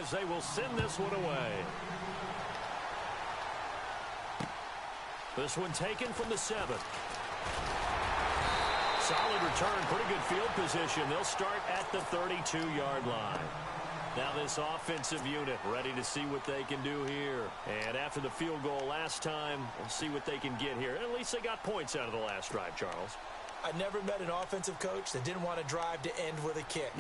as they will send this one away. This one taken from the 7. Solid return, pretty good field position. They'll start at the 32-yard line. Now this offensive unit ready to see what they can do here. And after the field goal last time, we'll see what they can get here. At least they got points out of the last drive, Charles. I never met an offensive coach that didn't want to drive to end with a kick.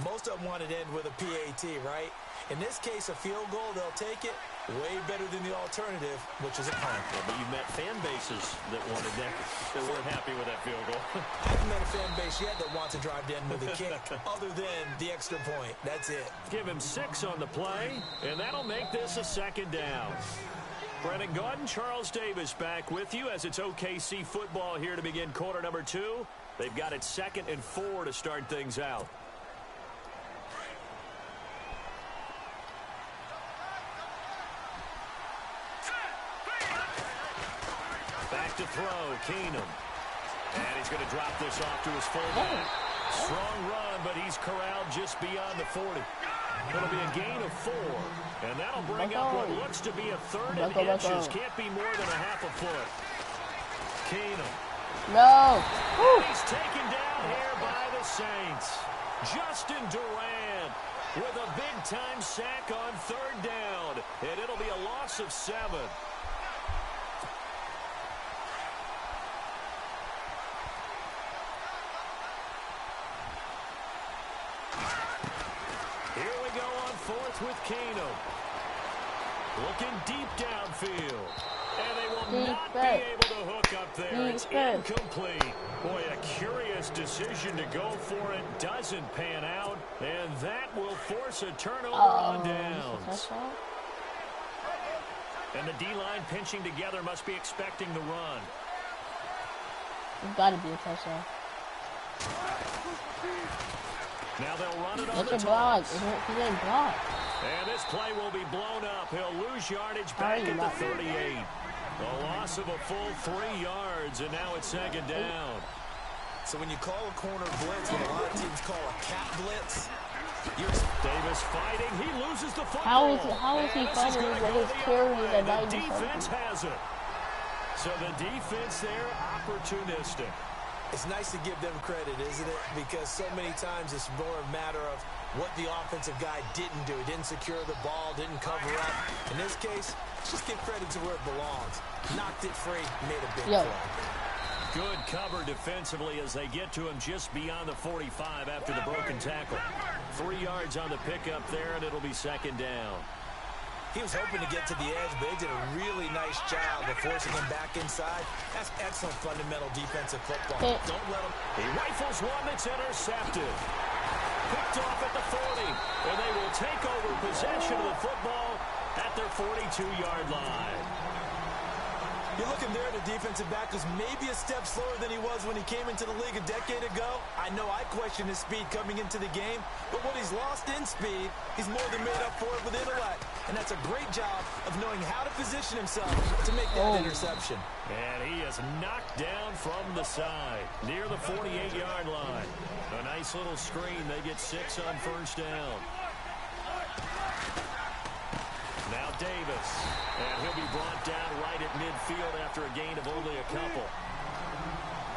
Most of them wanted to end with a PAT, right? In this case, a field goal, they'll take it. Way better than the alternative, which is a punt. Yeah, but you've met fan bases that wanted that, that weren't happy with that field goal. I haven't met a fan base yet that wants to drive to end with a kick, other than the extra point. That's it. Give him 6 on the play, and that'll make this a 2nd down. Brennan Gaudin, Charles Davis back with you as it's OKC football here to begin quarter number 2. They've got it 2nd and 4 to start things out. Back to throw, Keenum. And he's going to drop this off to his fullback. Strong run, but he's corralled just beyond the 40. It'll be a gain of 4. And that'll bring up what looks to be a 3rd and inches. Can't be more than a half a foot. Keenum. No. And he's taken down here by the Saints. Justin Durant with a big-time sack on 3rd down. And it'll be a loss of 7. Here we go on 4th with Keenum. Looking deep downfield. And they will not be able to hook up there. It's incomplete. Boy, a curious decision to go for it. Doesn't pan out. And that will force a turnover on downs. And the D-line pinching together must be expecting the run. It's got to be a touchdown. Now they'll run it on the toss. And this play will be blown up. He'll lose yardage back at the 38. A loss of a full 3 yards, and now it's 2nd down. So when you call a corner blitz, what a lot of teams call a cat blitz, Davis fighting. He loses the football. How is he fighting when he's carrying the 90 The defense has it. So the defense there, opportunistic. It's nice to give them credit, isn't it? Because so many times it's more a matter of what the offensive guy didn't do. He didn't secure the ball, didn't cover up. In this case, just give credit to where it belongs. Knocked it free, made a big play. Good cover defensively as they get to him just beyond the 45 after the broken tackle. 3 yards on the pickup there, and it'll be 2nd down. He was hoping to get to the edge, but they did a really nice job of forcing him back inside. That's excellent fundamental defensive football. Don't let him. He rifles one that's intercepted. Picked off at the 40, and they will take over possession of the football at their 42-yard line. You're looking there at a defensive back who's maybe a step slower than he was when he came into the league a decade ago. I know I questioned his speed coming into the game, but what he's lost in speed, he's more than made up for it with intellect. And that's a great job of knowing how to position himself to make that interception. And he is knocked down from the side, near the 48-yard line. A nice little screen. They get 6 on 1st down. Now Davis, and he'll be brought down right at midfield after a gain of only a couple.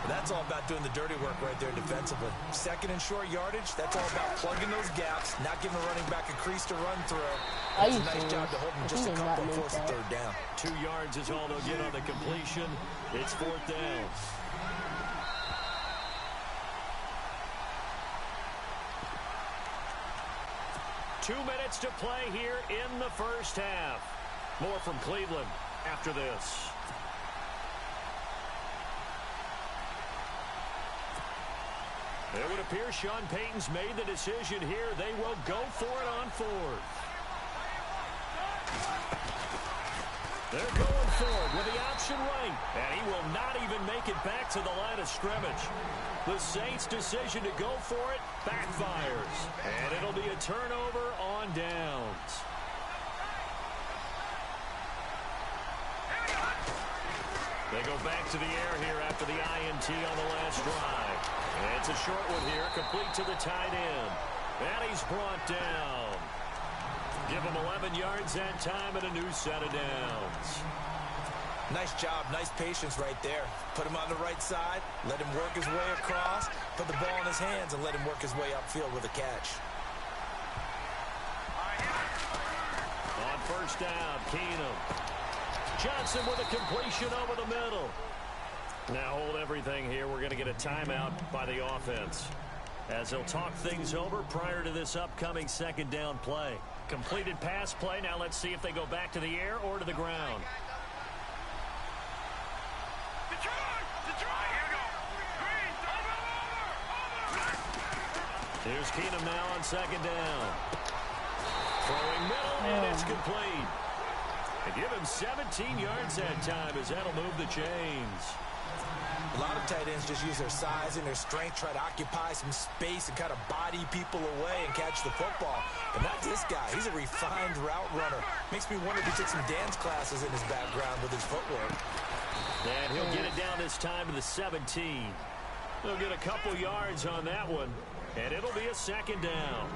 That's all about doing the dirty work right there defensively. 2nd and short yardage, that's all about plugging those gaps, not giving the running back a crease to run through. It's a nice job to hold him just a couple and force a 3rd down. 2 yards is all they'll get on the completion. It's 4th down. Two minutes to play here in the 1st half. More from Cleveland after this. It would appear Sean Payton's made the decision here. They will go for it on 4th. They're going for it with the option right. And he will not even make it back to the line of scrimmage. The Saints' decision to go for it backfires. And it'll be a turnover on downs. They go back to the air here after the INT on the last drive. And it's a short one here, complete to the tight end. And he's brought down. Give him 11 yards that time and a new set of downs. Nice job, nice patience right there. Put him on the right side, let him work his way across, put the ball in his hands, and let him work his way upfield with a catch. On first down, Keenum. Johnson with a completion over the middle. Now hold everything here. We're going to get a timeout by the offense, as they'll talk things over prior to this upcoming second down play. Completed pass play. Now let's see if they go back to the air or to the ground. Here's Keenum now on second down. Throwing middle, and it's complete. They give him 17 yards that time, as that'll move the chains. A lot of tight ends just use their size and their strength, try to occupy some space and kind of body people away and catch the football. But not this guy. He's a refined route runner. Makes me wonder if he took some dance classes in his background with his footwork. And he'll get it down this time to the 17. He'll get a couple yards on that one, and it'll be a second down.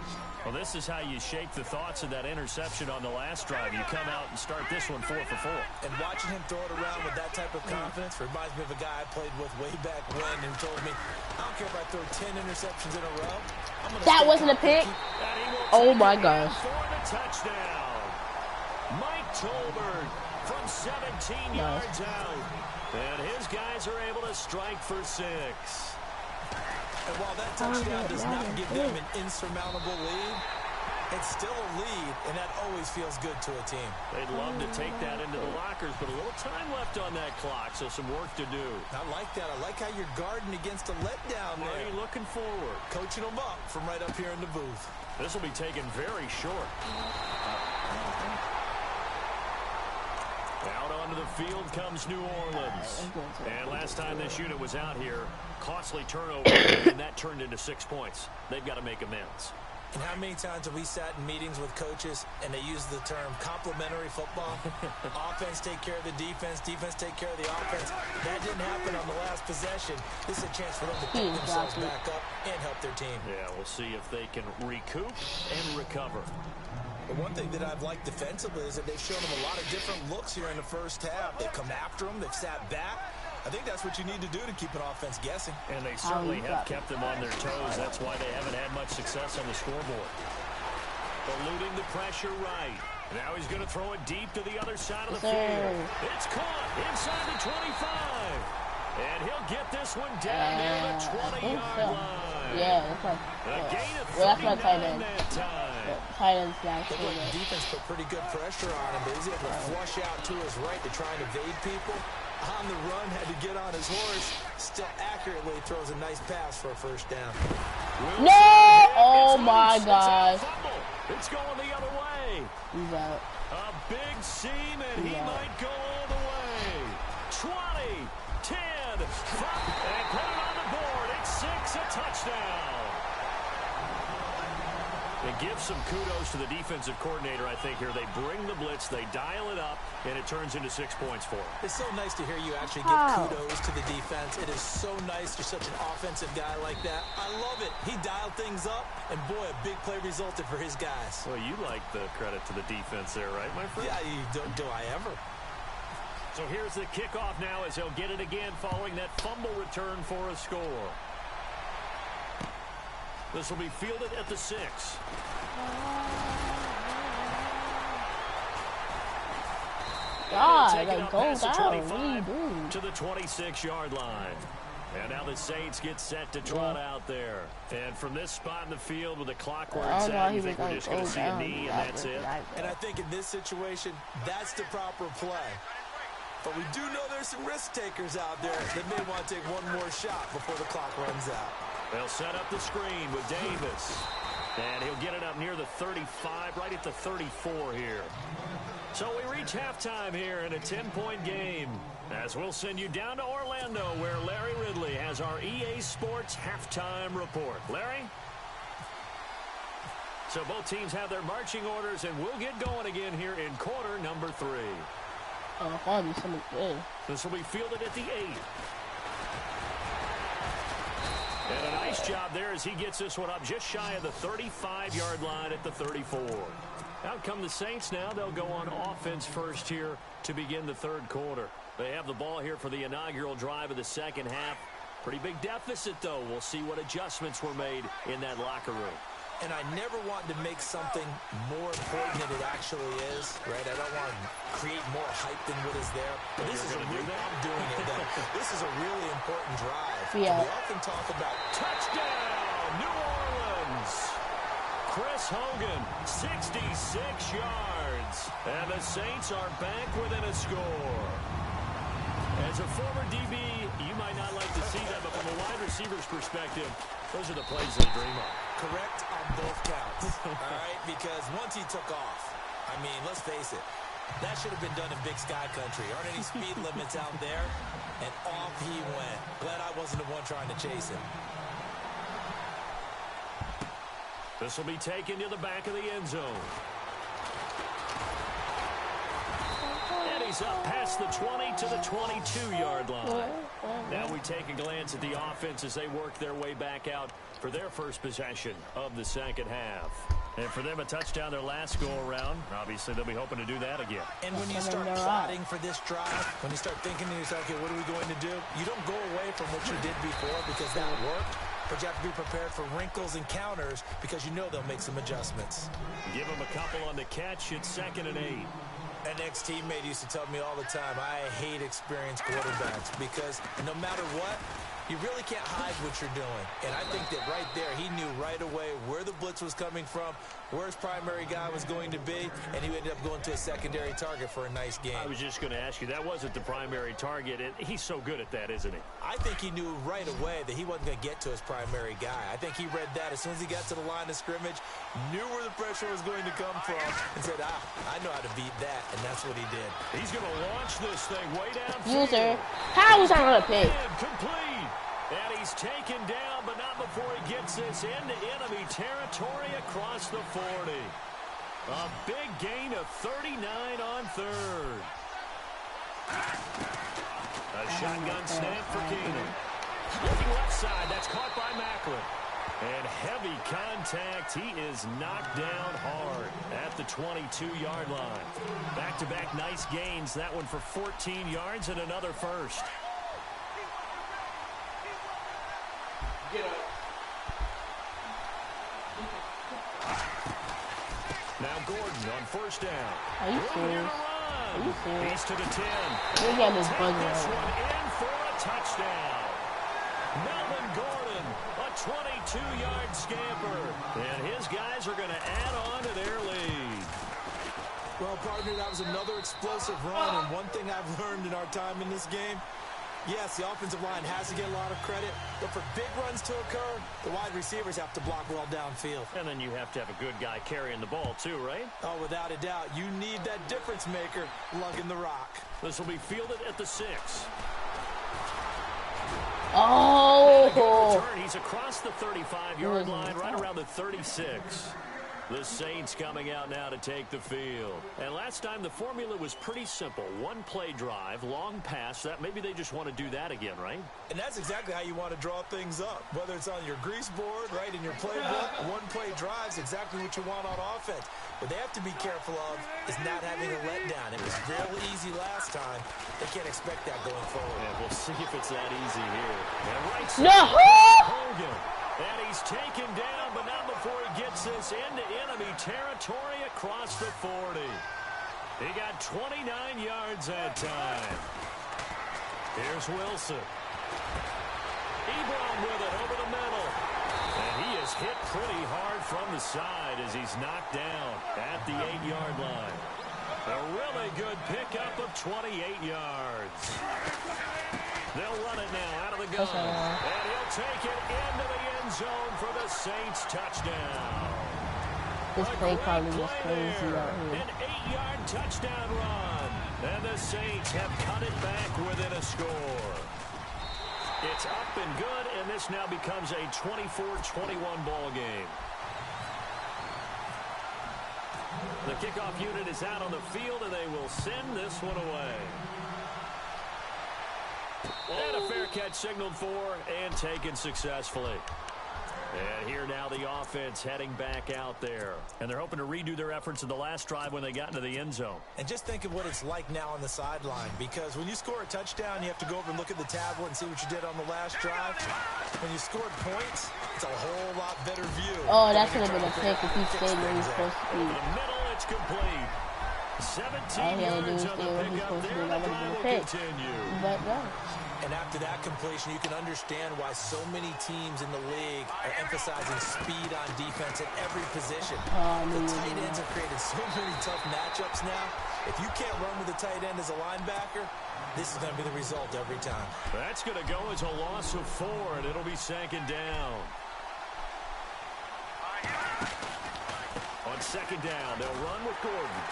Well, this is how you shape the thoughts of that interception on the last drive. You come out and start this one 4 for 4. And watching him throw it around with that type of confidence reminds me of a guy I played with way back when who told me, I don't care if I throw 10 interceptions in a row. That wasn't a pick. Oh, my gosh. For the touchdown. Mike Tolbert from 17 yards out. And his guys are able to strike for 6. And while that touchdown does not give them an insurmountable lead, it's still a lead, and that always feels good to a team. They'd love to take that into the lockers, but a little time left on that clock, so some work to do. I like that. I like how you're guarding against a letdown there. Are you looking forward? Coaching them up from right up here in the booth. This will be taken very short. Out onto the field comes New Orleans. And last time this unit was out here, costly turnover, and that turned into 6 points. They've got to make amends. And how many times have we sat in meetings with coaches and they use the term complementary football? Offense take care of the defense, defense take care of the offense. That didn't happen on the last possession. This is a chance for them to pick themselves back up and help their team. Yeah, we'll see if they can recoup and recover. The one thing that I've liked defensively is that they've shown them a lot of different looks here in the first half. They've come after them. They've sat back. I think that's what you need to do to keep an offense guessing. And they certainly have kept them on their toes. That's why they haven't had much success on the scoreboard. Eluding the pressure right. Now he's going to throw it deep to the other side of the field. It's caught inside the 25. And he'll get this one down near the 20-yard line. Yeah, that's my tight end. Tight end's down. The defense put pretty good pressure on him, but he's able to flush out to his right to try and evade people. On the run, had to get on his horse. Still accurately throws a nice pass for a first down. No! Oh my gosh. It's going the other way. He's out. A big seam, and he might go all the way. 20, 10, 5, and put it on the board. It's 6, a touchdown. It gives some kudos to the defensive coordinator, I think, here. They bring the blitz, they dial it up, and it turns into 6 points for them. It's so nice to hear you actually give kudos to the defense. It is so nice you're such an offensive guy like that. I love it. He dialed things up, and boy, a big play resulted for his guys. Well, you like the credit to the defense there, right, my friend? Yeah, do I ever? So here's the kickoff now as they'll get it again following that fumble return for a score. This will be fielded at the 6. God, like, go down. What are you doing? To the 26-yard line. And now the Saints get set to trot out there. And from this spot in the field with the clock where it's at, you think we're just going to see a knee and that's it? And I think in this situation, that's the proper play. But we do know there's some risk takers out there that may want to take one more shot before the clock runs out. They'll set up the screen with Davis. And he'll get it up near the 35, right at the 34 here. So we reach halftime here in a 10-point game. As we'll send you down to Orlando, where Larry Ridley has our EA Sports halftime report. Larry? So both teams have their marching orders, and we'll get going again here in quarter number 3. Oh, probably something good. This will be fielded at the 8. And a nice job there as he gets this one up just shy of the 35-yard line at the 34. Now Out come the Saints now. They'll go on offense first here to begin the third quarter. They have the ball here for the inaugural drive of the second half. Pretty big deficit, though. We'll see what adjustments were made in that locker room. And I never want to make something more important than it actually is, right? I don't want to create more hype than what is there. But this is a really, I'm doing it. This is a really important drive. Yeah. We often talk about touchdown, New Orleans. Chris Hogan, 66 yards. And the Saints are back within a score. As a former DB, you might not like to see that, but from a wide receiver's perspective, those are the plays they dream of. Correct on both counts, all right? Because once he took off, I mean, let's face it, that should have been done in Big Sky Country. Aren't any speed limits out there? And off he went. Glad I wasn't the one trying to chase him. This will be taken to the back of the end zone. And he's up past the 20 to the 22-yard line. Now we take a glance at the offense as they work their way back out for their first possession of the second half. And for them, a touchdown their last go-around. Obviously, they'll be hoping to do that again. And when you start plotting for this drive, when you start thinking to yourself, okay, what are we going to do? You don't go away from what you did before because that worked. But you have to be prepared for wrinkles and counters because you know they'll make some adjustments. Give them a couple on the catch. It's 2nd and 8. An ex-teammate used to tell me all the time, I hate experienced quarterbacks because no matter what, you really can't hide what you're doing. And I think that right there, he knew right away where the blitz was coming from, where his primary guy was going to be, and he ended up going to a secondary target for a nice game. I was just going to ask you, that wasn't the primary target. He's so good at that, isn't he? I think he knew right away that he wasn't going to get to his primary guy. I think he read that as soon as he got to the line of scrimmage, knew where the pressure was going to come from, and said, I know how to beat that, and that's what he did. He's going to launch this thing way down. User, how was I going to pick? Complete. And he's taken down, but not before he gets this into enemy territory across the 40. A big gain of 39 on third. A shotgun snap for Keenum. Looking left side, that's caught by Macklin. And heavy contact. He is knocked down hard at the 22-yard line. Back-to-back nice gains. That one for 14 yards and another first. Now Gordon on first down. Are you serious? Are you serious? He's to the 10. Look at this buzzer. This one in for a touchdown. Melvin Gordon, a 22-yard scamper. And his guys are going to add on to their lead. Well, partner, that was another explosive run. And one thing I've learned in our time in this game, yes, the offensive line has to get a lot of credit, but for big runs to occur, the wide receivers have to block well downfield. And then you have to have a good guy carrying the ball too, right? Oh, without a doubt. You need that difference maker lugging the rock. This will be fielded at the 6. Oh! Return. He's across the 35-yard line, right around the 36. The Saints coming out now to take the field. And last time the formula was pretty simple. One-play drive, long pass. That maybe they just want to do that again, right? And that's exactly how you want to draw things up. Whether it's on your grease board, right, in your playbook, one-play drive's exactly what you want on offense. What they have to be careful of is not having a letdown. It was real easy last time. They can't expect that going forward. Yeah, we'll see if it's that easy here. And right side, No! Hogan. And he's taken down, but not before he gets this into enemy territory across the 40. He got 29 yards that time. Here's Wilson. Ebron with it over the middle. And he is hit pretty hard from the side as he's knocked down at the 8-yard line. A really good pickup of 28 yards. They'll run it now out of the gun. And he'll take it into the end zone for the Saints touchdown. This play probably was crazy out here. An 8-yard touchdown run. And the Saints have cut it back within a score. It's up and good, and this now becomes a 24-21 ball game. The kickoff unit is out on the field, and they will send this one away. And a fair catch signaled for and taken successfully. And here now the offense heading back out there. And they're hoping to redo their efforts in the last drive when they got into the end zone. And just think of what it's like now on the sideline, because when you score a touchdown, you have to go over and look at the tablet and see what you did on the last drive. When you scored points, it's a whole lot better view. Oh, that should have been a pick if he stayed where he's supposed to be. Over the middle, it's complete. 17 yards on the pickup there. The drive will continue. But no. And after that completion, you can understand why so many teams in the league are emphasizing speed on defense at every position. The tight ends have created so many tough matchups now. If you can't run with a tight end as a linebacker, this is going to be the result every time. That's going to go as a loss of 4, and it'll be second down. On second down, they'll run with Gordon.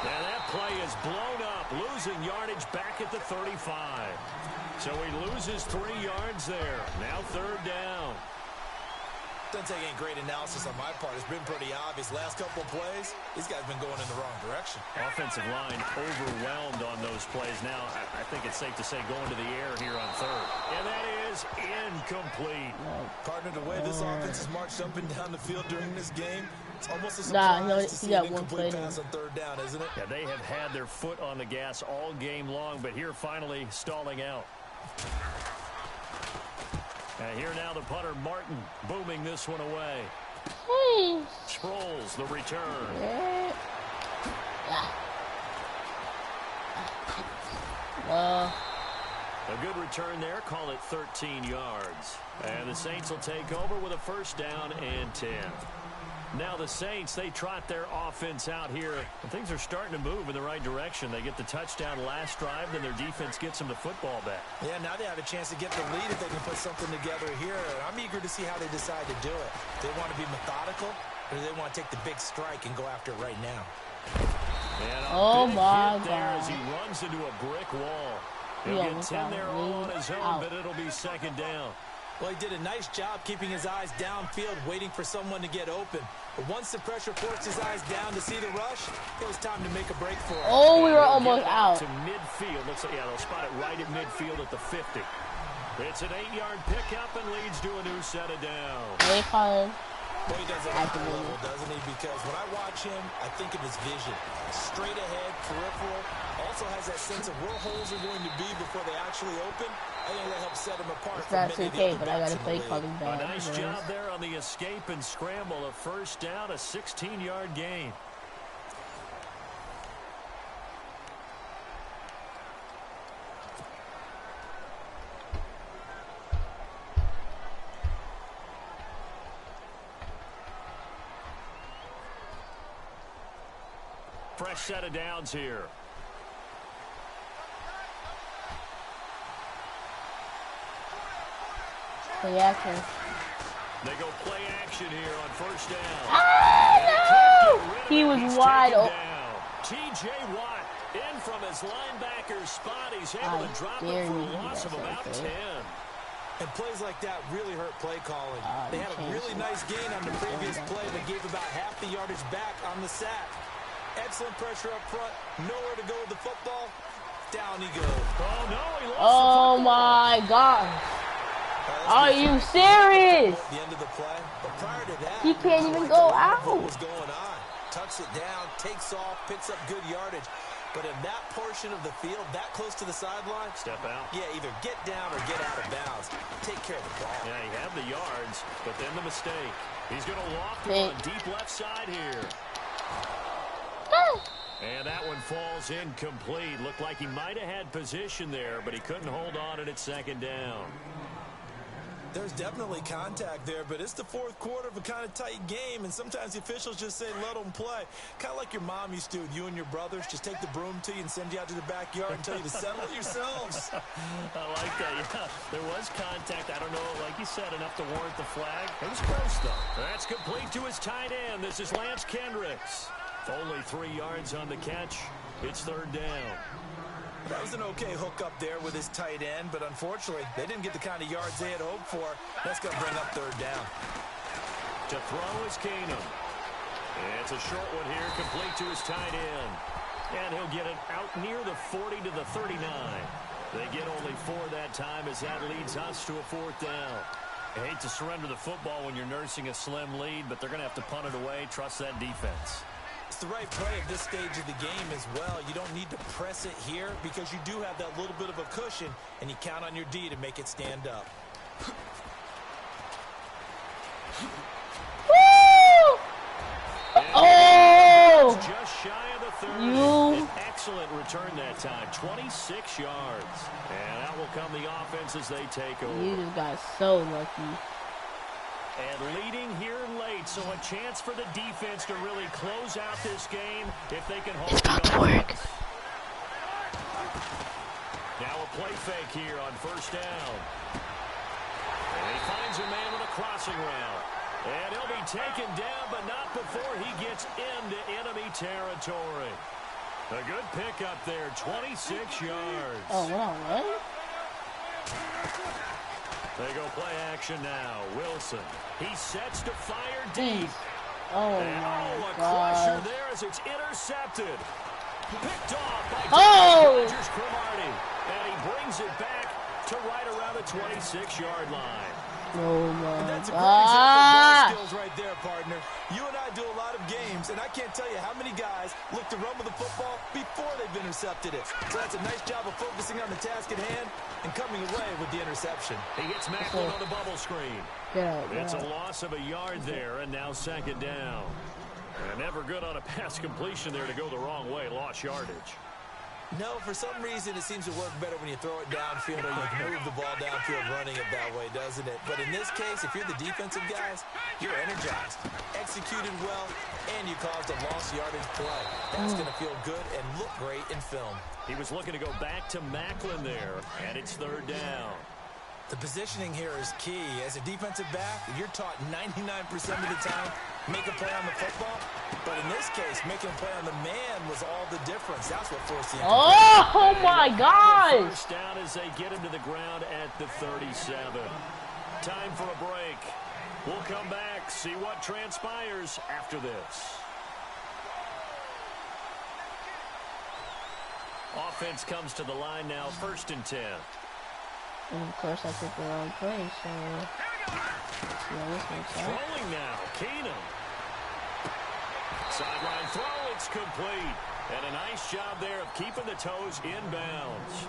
And that play is blown up, losing yardage back at the 35. So he loses 3 yards there. Now third down. Doesn't take any great analysis on my part. It's been pretty obvious. Last couple of plays, these guys have been going in the wrong direction. Offensive line overwhelmed on those plays. Now, I think it's safe to say going to the air here on third. And that is incomplete. Partner, the way this offense has marched up and down the field during this game, it's almost a surprise to see an incomplete pass on third down, isn't it? Yeah, they have had their foot on the gas all game long, but here finally stalling out. And here now the punter, Martin, booming this one away. Sproles, the return. A good return there, call it 13 yards. And the Saints will take over with a first down and 10. Now the Saints, they trot their offense out here. And things are starting to move in the right direction. They get the touchdown last drive, then their defense gets them the football back. Yeah, now they have a chance to get the lead if they can put something together here. I'm eager to see how they decide to do it. Do they want to be methodical, or do they want to take the big strike and go after it right now? Oh, my God. As he runs into a brick wall. He'll get 10 there all on his own, but it'll be second down. Well, he did a nice job keeping his eyes downfield, waiting for someone to get open. But once the pressure forced his eyes down to see the rush, it was time to make a break for him. Oh, we were almost out. To midfield. Looks like, yeah, they'll spot it right at midfield at the 50. It's an 8-yard pickup and leads to a new set of downs. Hey, Colin. Well, he does it at that level, doesn't he? Because when I watch him, I think of his vision. Straight ahead, peripheral. Also has that sense of where holes are going to be before they actually open. I think that helps set him apart It's from not many of the 2K, other but I backs gotta in play the league. Colin bad. A nice job there on the escape and scramble. A first down, a 16-yard gain. Fresh set of downs here. Play action. They go play action here on first down. Oh, no! He was wide open. T.J. Watt in from his linebacker spot. He's able to drop it for a loss of about 10. And plays like that really hurt play calling. They had a really nice gain on the previous play, but gave about half the yardage back on the sack. Excellent pressure up front. Nowhere to go with the football. Down he goes. Oh, no, he lost Oh, my God. Are you serious? The end of the play. But prior to that, he can't even go out. What was going on? Tucks it down, takes off, picks up good yardage. But in that portion of the field, that close to the sideline, step out. Yeah, either get down or get out of bounds. Take care of the ball. Yeah, he had the yards, but then the mistake. He's going to loft it on deep left side here. And that one falls incomplete. Looked like he might have had position there, but he couldn't hold on it at second down. There's definitely contact there, but it's the fourth quarter of a kind of tight game, and sometimes the officials just say, let them play. Kind of like your mom used to with you and your brothers. Just take the broom to you and send you out to the backyard and tell you to settle it yourselves. I like that, yeah. There was contact. I don't know, like you said, enough to warrant the flag. It was close, though. That's complete to his tight end. This is Lance Kendricks. Only 3 yards on the catch. It's third down. That was an okay hook up there with his tight end, but unfortunately, they didn't get the kind of yards they had hoped for. That's going to bring up third down. To throw is Keenum. It's a short one here, complete to his tight end. And he'll get it out near the 40 to the 39. They get only 4 that time as that leads us to a fourth down. I hate to surrender the football when you're nursing a slim lead, but they're going to have to punt it away. Trust that defense. It's the right play at this stage of the game as well. You don't need to press it here because you do have that little bit of a cushion, and you count on your D to make it stand up. Woo! Oh! Just shy of the 30. An excellent return that time. 26 yards. And out will come the offense as they take over. You just got so lucky. And leading here late, so a chance for the defense to really close out this game if they can hold It's about to work. Now a play fake here on first down. And he finds a man with a crossing route. And he'll be taken down, but not before he gets into enemy territory. A good pickup there, 26 yards. Oh, wow, what? They go play action now. Wilson. He sets to fire deep. Oh, and my a God. crusher there as it's intercepted. Picked off by Rodgers Cromartie. And he brings it back to right around the 26-yard line. Oh, my And that's a great example of ball God. skills right there, partner. You and I do a lot of games, and I can't tell you how many guys look to run with the football before they've intercepted it. So that's a nice job of focusing on the task at hand and coming away with the interception. He gets Macklin on the bubble screen. Get out, It's a loss of a yard there, and now second down. And never good on a pass completion there to go the wrong way. Lost yardage. No, for some reason, it seems to work better when you throw it downfield or you can move the ball downfield running it that way, doesn't it? But in this case, if you're the defensive guys, you're energized, executed well, and you caused a lost yardage play. That's going to feel good and look great in film. He was looking to go back to Macklin there, and it's third down. The positioning here is key. As a defensive back, you're taught 99% of the time, make a play on the football. But in this case, making a play on the man was all the difference. That's what forced the incompletion. Oh, my gosh. First down as they get him to the ground at the 37. Time for a break. We'll come back, see what transpires after this. Offense comes to the line now, 1st and 10. And of course, I took the wrong play, so... Yeah, this makes sense. Throwing now, Keenum. Sideline throw, it's complete. And a nice job there of keeping the toes inbounds.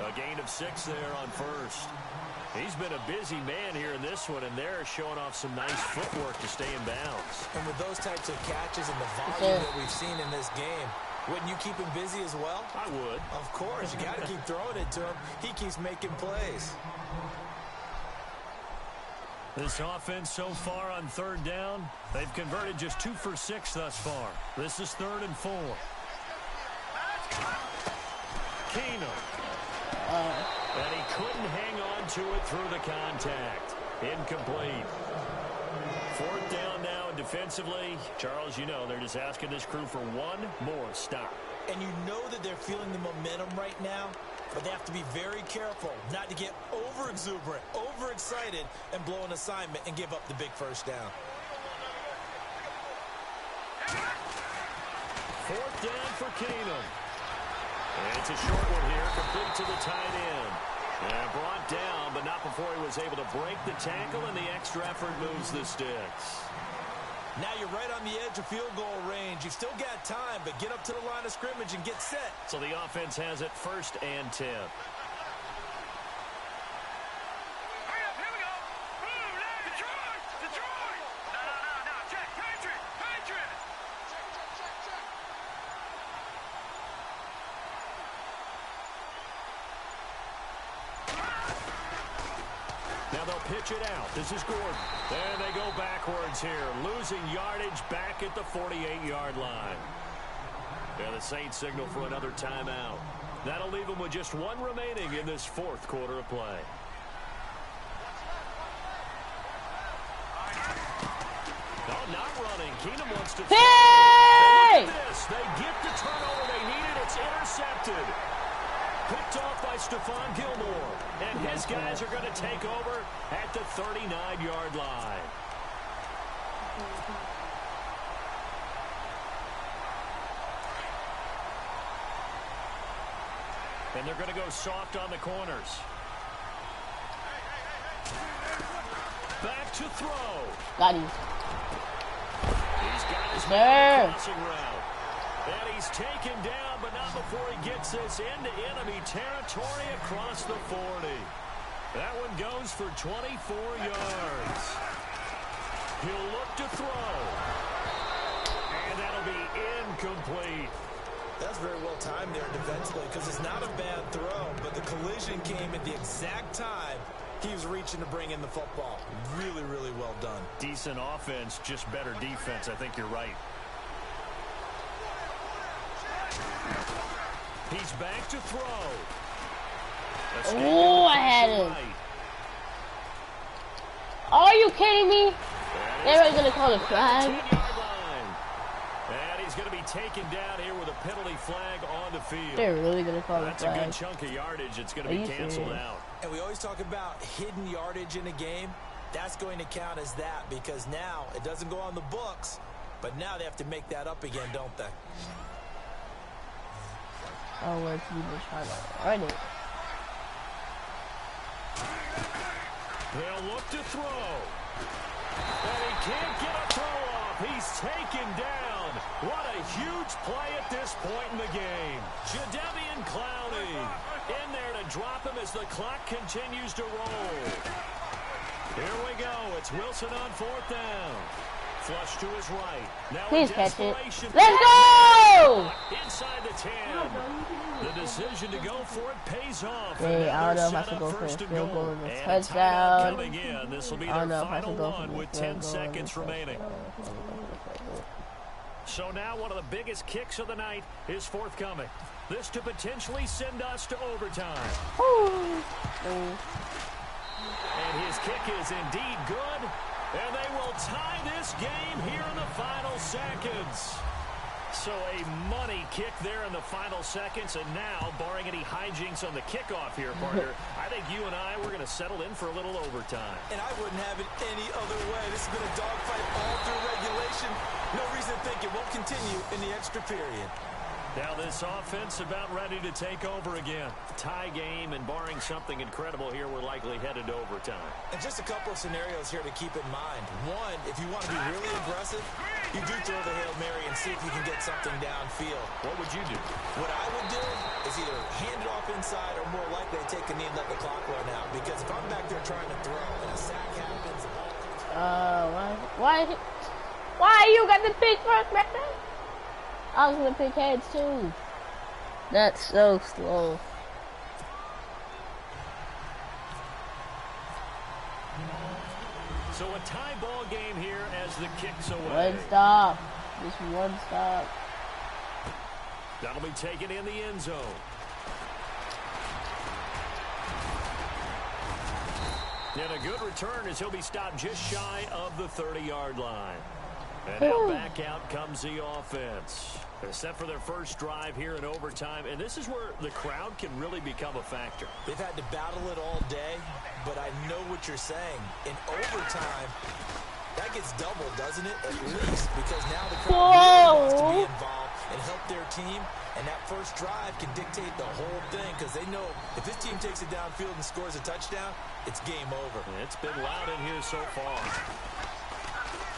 A gain of 6 there on first. He's been a busy man here in this one, and they're showing off some nice footwork to stay in bounds. And with those types of catches and the volume that we've seen in this game, wouldn't you keep him busy as well? I would. Of course. You got to keep throwing it to him. He keeps making plays. This offense so far on third down, they've converted just 2 for 6 thus far. This is 3rd and 4. Keenum. And he couldn't hang on to it through the contact. Incomplete. 4th down now defensively. Charles, you know, they're just asking this crew for one more stop. And you know that they're feeling the momentum right now, but they have to be very careful not to get over-exuberant, over-excited, and blow an assignment and give up the big first down. 4th down for Keenum. And it's a short one here, complete to the tight end. And brought down, but not before he was able to break the tackle, and the extra effort moves the sticks. Now you're right on the edge of field goal range. You've still got time, but get up to the line of scrimmage and get set. So the offense has it 1st and 10. Now they'll pitch it out. This is Gordon. And they go backwards here, losing yardage back at the 48-yard line. And the Saints signal for another timeout. That'll leave them with just 1 remaining in this 4th quarter of play. Oh, not running. Keenum wants to throw. Hey! Look at this. They get the turnover they needed. It's intercepted. Picked off by Stephon Gilmore. And his guys are going to take over at the 39-yard line. And they're going to go soft on the corners. to throw. Got him. He's got his crossing route. And he's taken down, but not before he gets this into enemy territory across the 40. That one goes for 24 yards. He'll look to throw. And that'll be incomplete. That's very well timed there defensively because it's not a bad throw, but the collision came at the exact time he was reaching to bring in the football. Really, really well done. Decent offense, just better defense. I think you're right. He's back to throw. Oh, I had it. Right. Are you kidding me? They're really going to call a flag. And he's going to be taken down here with a penalty flag on the field. They're really going to call a flag. That's a good chunk of yardage. It's going to be canceled out. And we always talk about hidden yardage in a game. That's going to count as that because now it doesn't go on the books, but now they have to make that up again, don't they? Oh, let's do this hard. Run it. They'll look to throw. And he can't get a throw off. He's taken down. What a huge play at this point in the game. Jadeveon Clowney in there to drop him as the clock continues to roll. Here we go. It's Wilson on 4th down. Flush to his right. Now please catch it. Let's go! Inside the 10. The decision to go for it pays off. Hey, I don't know if I should go for a field goal and a touchdown. Coming in. This will be their final one with 10 seconds remaining. So now one of the biggest kicks of the night is forthcoming. This to potentially send us to overtime. And his kick is indeed good. And they will tie this game here in the final seconds. So a money kick there in the final seconds. And now, barring any hijinks on the kickoff here, partner, I think you and I, we're going to settle in for a little overtime. And I wouldn't have it any other way. This has been a dogfight all through regulation. No reason to think it won't continue in the extra period. Now this offense about ready to take over again. Tie game, and barring something incredible here, we're likely headed to overtime. And just a couple of scenarios here to keep in mind. One, if you want to be really aggressive, you do throw the Hail Mary and see if you can get something downfield. What would you do? What I would do is either hand it off inside or more likely to take a knee and let the clock run out. Because if I'm back there trying to throw and a sack happens... Why you got the pick first, man? I was gonna pick heads too. That's so slow. So a tie ball game here as the kick's away. One stop. Just one stop. That'll be taken in the end zone. And a good return as he'll be stopped just shy of the 30-yard line. And now back out comes the offense. They're set for their first drive here in overtime, and this is where the crowd can really become a factor. They've had to battle it all day, but I know what you're saying. In overtime, that gets doubled, doesn't it? At least, because now the crowd really wants to be involved and help their team, and that first drive can dictate the whole thing because they know if this team takes it downfield and scores a touchdown, it's game over. It's been loud in here so far.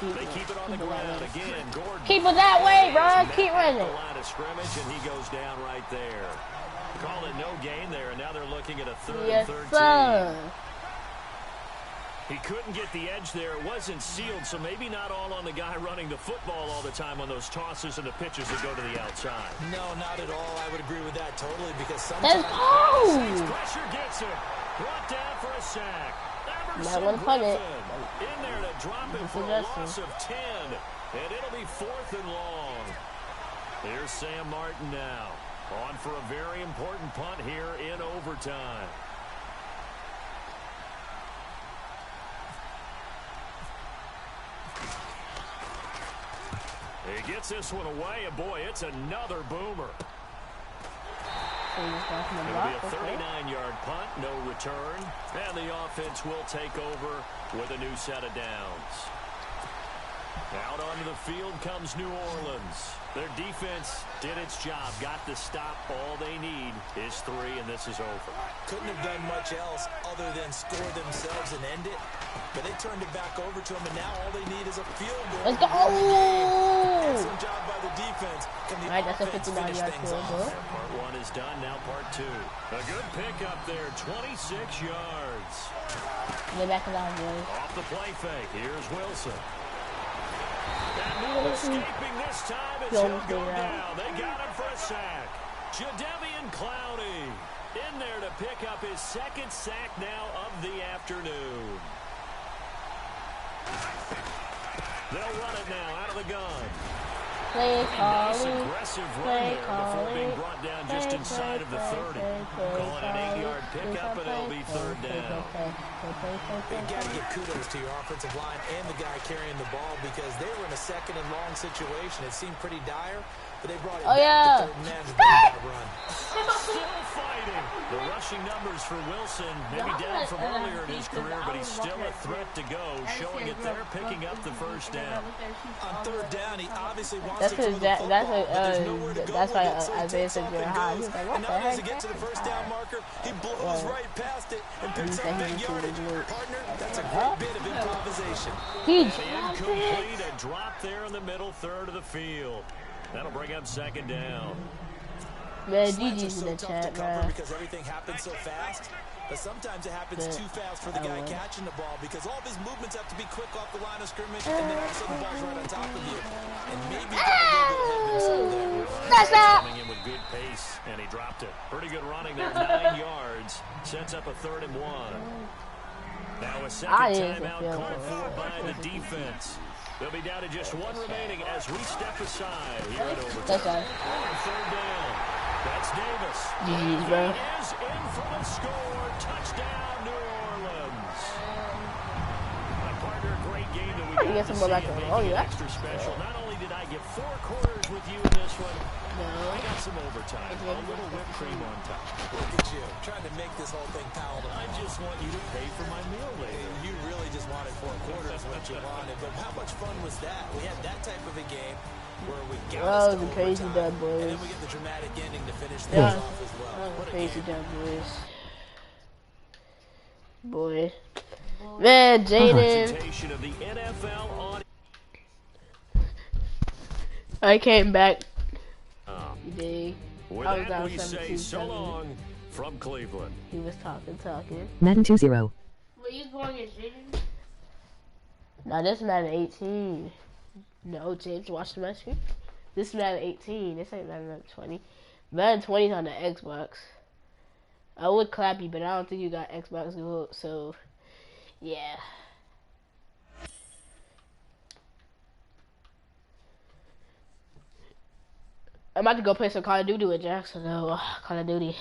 They keep it on the ground again. Gordon. Keep it that way, bro. Keep running. The line of scrimmage, and he goes down right there. Call it no gain there, and now they're looking at a 3rd and 13. Sir. He couldn't get the edge there. It wasn't sealed, so maybe not all on the guy running the football all the time on those tosses and the pitches that go to the outside. No, not at all. I would agree with that totally because sometimes... Pressure gets it. Brought down for a sack. Not gonna punt it. In there to drop it for a loss of 10. And it'll be 4th and long. Here's Sam Martin now. On for a very important punt here in overtime. He gets this one away, and boy, it's another boomer. It'll be a 39-yard punt, no return, and the offense will take over with a new set of downs. Out onto the field comes New Orleans. Their defense did its job, got the stop. All they need is 3, and this is over. Couldn't have done much else other than score themselves and end it. But they turned it back over to them, and now all they need is a field goal. Let's go! Excellent job by the defense. Can the offense finish things off? Part 1 is done, now part 2. A good pickup there, 26 yards. Get back around, boys. Off the play fake, here's Wilson. And escaping this time, it's he'll go down. They got him for a sack. Jadeveon Clowney in there to pick up his 2nd sack now of the afternoon. They'll run it now out of the gun. Play Nice calling. aggressive run there before being brought down just inside of the 30. Call it an 8-yard pickup, and it'll be 3rd down. You got to give kudos to your offensive line and the guy carrying the ball because they were in a 2nd and long situation. It seemed pretty dire, but they brought it back to 3rd and man to bring that run. Still fighting. The rushing numbers for Wilson, maybe down from earlier in his career, but he's still a threat to go, showing it there, picking up the 1st down. On 3rd down, he obviously wants That's to throw the football, but there's nowhere to go that's with why it, so he Isaiah takes said off you're and high. goes. He's like, what And the now heck? as he gets to the 1st down marker, he blows right past it and picks up big yardage. Partner, that's a great bit of improvisation. He Incomplete, a drop there in the middle 3rd of the field. That'll bring up 2nd down. Man, Slants are GG's in so the tough chat, to cover man. because everything happens so fast. But sometimes it happens too fast for the guy catching the ball because all of his movements have to be quick off the line of scrimmage, and then all of a sudden the ball's right on top of you. And maybe he got a little bit ahead of himself there. That's that. Coming in with good pace, and he dropped it. Pretty good running there, 9 yards. Sets up a 3rd and 1. Now a 2nd timeout called for by the defense. They'll be down to just 1 remaining as we step aside here at overtime. 3rd down. That's Davis. GG's, bro. He is in for the score. Touchdown, New Orleans. My partner, great game that we got get to some see more back and on. make Oh, it yeah. extra special. Not only did I get 4 quarters with you in this one, I got some overtime. A little whipped cream on top. Look at you, trying to make this whole thing palatable. I just want you to pay for my meal later. You really just wanted 4 quarters, what you wanted. But how much fun was that? We had that type of a game where we got us to crazy overtime, done, boys. and then we get the dramatic ending to finish things Yeah. off as well. That was What a crazy game. done, boys. Boy. Man, Jaden. Presentation of the NFL audience. I came back. Oh. You dig? With I was that, down we say 17-7. so long from Cleveland. He was talking. Madden 2-0. Were you going against Jaden? No, this is Madden 18. No, James, watch my screen. This is Madden 18. This ain't Madden 20. Madden 20 is on the Xbox. I would clap you, but I don't think you got Xbox Gold, so yeah. I'm about to go play some Call of Duty with Jackson, though. Call of Duty.